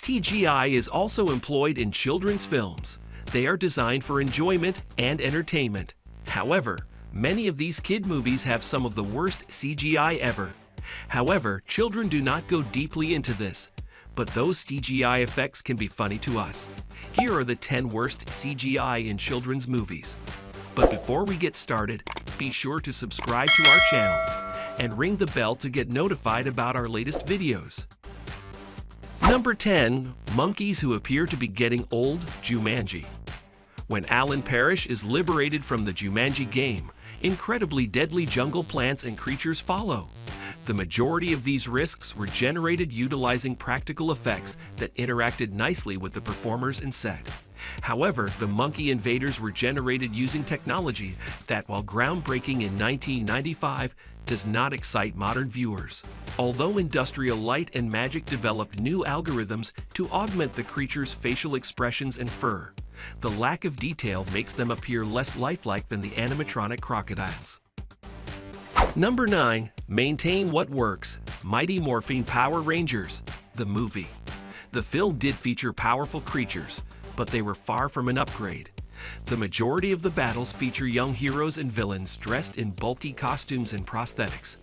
CGI is also employed in children's films. They are designed for enjoyment and entertainment. However, many of these kid movies have some of the worst CGI ever. However, children do not go deeply into this, but those CGI effects can be funny to us. Here are the 10 worst CGI in children's movies. But before we get started, be sure to subscribe to our channel and ring the bell to get notified about our latest videos. Number 10. Monkeys who appear to be getting old. Jumanji. When Alan Parrish is liberated from the Jumanji game, incredibly deadly jungle plants and creatures follow. The majority of these risks were generated utilizing practical effects that interacted nicely with the performers and set. However, the monkey invaders were generated using technology that, while groundbreaking in 1995, does not excite modern viewers. Although Industrial Light and Magic developed new algorithms to augment the creature's facial expressions and fur, the lack of detail makes them appear less lifelike than the animatronic crocodiles. Number 9. Maintain what works. Mighty Morphin Power Rangers, the movie. The film did feature powerful creatures, but they were far from an upgrade. The majority of the battles feature young heroes and villains dressed in bulky costumes and prosthetics.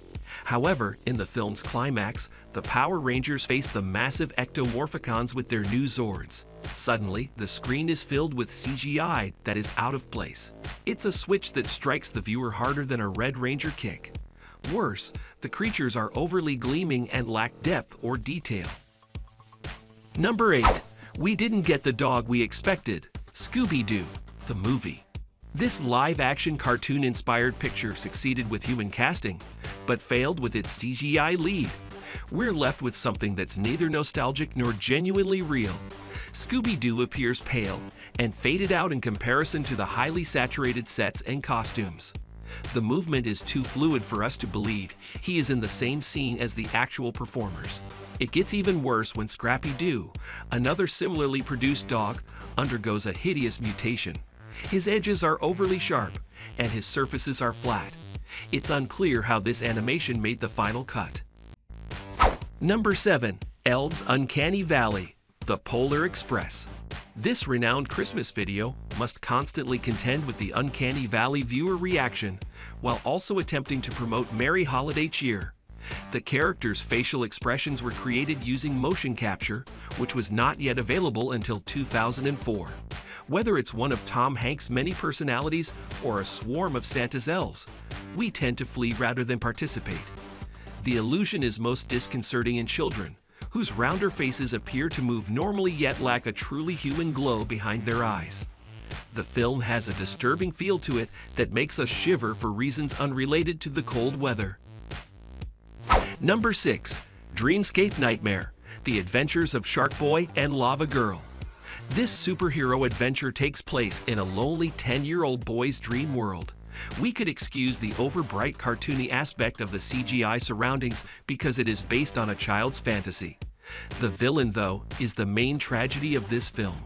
However, in the film's climax, the Power Rangers face the massive Ectomorphicons with their new Zords. Suddenly, the screen is filled with CGI that is out of place. It's a switch that strikes the viewer harder than a Red Ranger kick. Worse, the creatures are overly gleaming and lack depth or detail. Number 8. We didn't get the dog we expected. Scooby-Doo, the movie. This live-action cartoon-inspired picture succeeded with human casting, but failed with its CGI lead. We're left with something that's neither nostalgic nor genuinely real. Scooby-Doo appears pale and faded out in comparison to the highly saturated sets and costumes. The movement is too fluid for us to believe he is in the same scene as the actual performers. It gets even worse when Scrappy-Doo, another similarly produced dog, undergoes a hideous mutation. His edges are overly sharp, and his surfaces are flat. It's unclear how this animation made the final cut. Number 7. Elves Uncanny Valley, the Polar Express. This renowned Christmas video must constantly contend with the Uncanny Valley viewer reaction, while also attempting to promote Merry Holiday Cheer. The characters' facial expressions were created using motion capture, which was not yet available until 2004. Whether it's one of Tom Hanks' many personalities or a swarm of Santa's elves, we tend to flee rather than participate. The illusion is most disconcerting in children, whose rounder faces appear to move normally yet lack a truly human glow behind their eyes. The film has a disturbing feel to it that makes us shiver for reasons unrelated to the cold weather. Number 6. Dreamscape Nightmare, The Adventures of Shark Boy and Lava Girl. This superhero adventure takes place in a lonely 10-year-old boy's dream world. We could excuse the overbright cartoony aspect of the CGI surroundings because it is based on a child's fantasy. The villain, though, is the main tragedy of this film.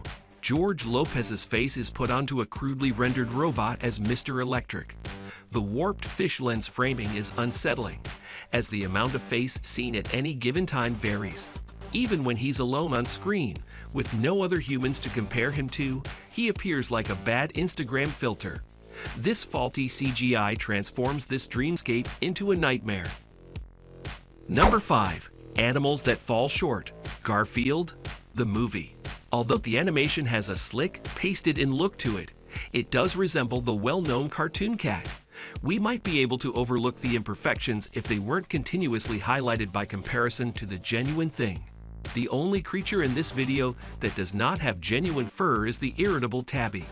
George Lopez's face is put onto a crudely rendered robot as Mr. Electric. The warped fish lens framing is unsettling, as the amount of face seen at any given time varies. Even when he's alone on screen, with no other humans to compare him to, he appears like a bad Instagram filter. This faulty CGI transforms this dreamscape into a nightmare. Number 5. Animals That Fall Short, Garfield, the movie. Although the animation has a slick, pasted-in look to it, it does resemble the well-known cartoon cat. We might be able to overlook the imperfections if they weren't continuously highlighted by comparison to the genuine thing. The only creature in this video that does not have genuine fur is the irritable tabby.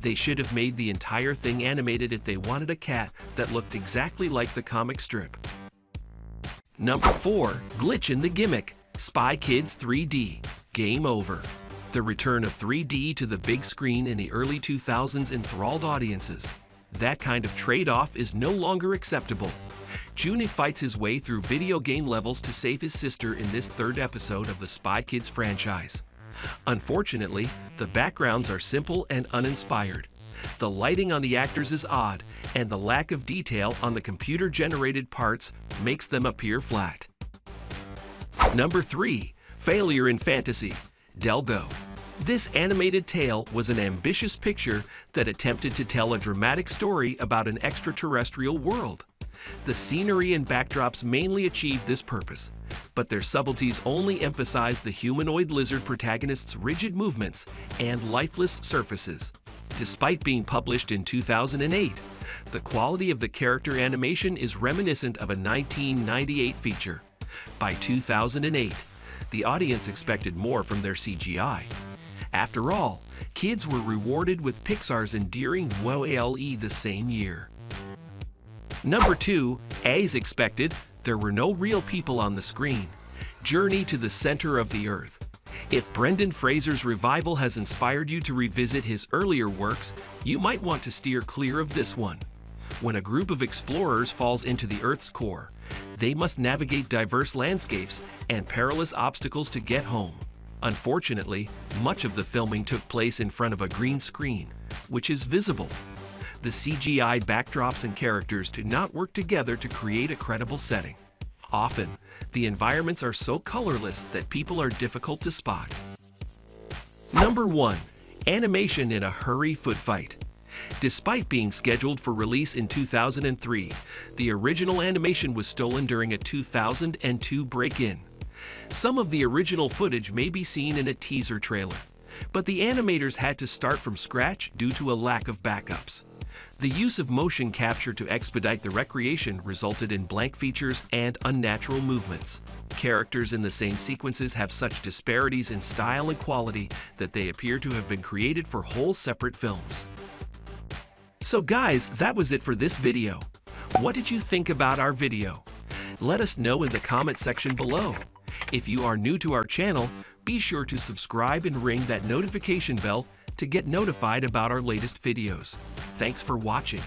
They should have made the entire thing animated if they wanted a cat that looked exactly like the comic strip. Number 4. Glitch in the Gimmick, Spy Kids 3D, Game Over. The return of 3D to the big screen in the early 2000s enthralled audiences. That kind of trade-off is no longer acceptable. Juni fights his way through video game levels to save his sister in this third episode of the Spy Kids franchise. Unfortunately, the backgrounds are simple and uninspired. The lighting on the actors is odd, and the lack of detail on the computer-generated parts makes them appear flat. Number 3. Failure in fantasy. Delgo. This animated tale was an ambitious picture that attempted to tell a dramatic story about an extraterrestrial world. The scenery and backdrops mainly achieved this purpose, but their subtleties only emphasized the humanoid lizard protagonist's rigid movements and lifeless surfaces. Despite being published in 2008, the quality of the character animation is reminiscent of a 1998 feature. By 2008, the audience expected more from their CGI. After all, kids were rewarded with Pixar's endearing WALL-E the same year. Number 2, as expected, there were no real people on the screen. Journey to the Center of the Earth. If Brendan Fraser's revival has inspired you to revisit his earlier works, you might want to steer clear of this one. When a group of explorers falls into the Earth's core, they must navigate diverse landscapes and perilous obstacles to get home. Unfortunately, much of the filming took place in front of a green screen, which is visible. The CGI backdrops and characters do not work together to create a credible setting. Often, the environments are so colorless that people are difficult to spot. Number 1. Animation in a hurry foot fight. Despite being scheduled for release in 2003, the original animation was stolen during a 2002 break-in. Some of the original footage may be seen in a teaser trailer, but the animators had to start from scratch due to a lack of backups. The use of motion capture to expedite the recreation resulted in blank features and unnatural movements. Characters in the same sequences have such disparities in style and quality that they appear to have been created for whole separate films. So guys, that was it for this video. What did you think about our video? Let us know in the comment section below. If you are new to our channel, be sure to subscribe and ring that notification bell to get notified about our latest videos. Thanks for watching.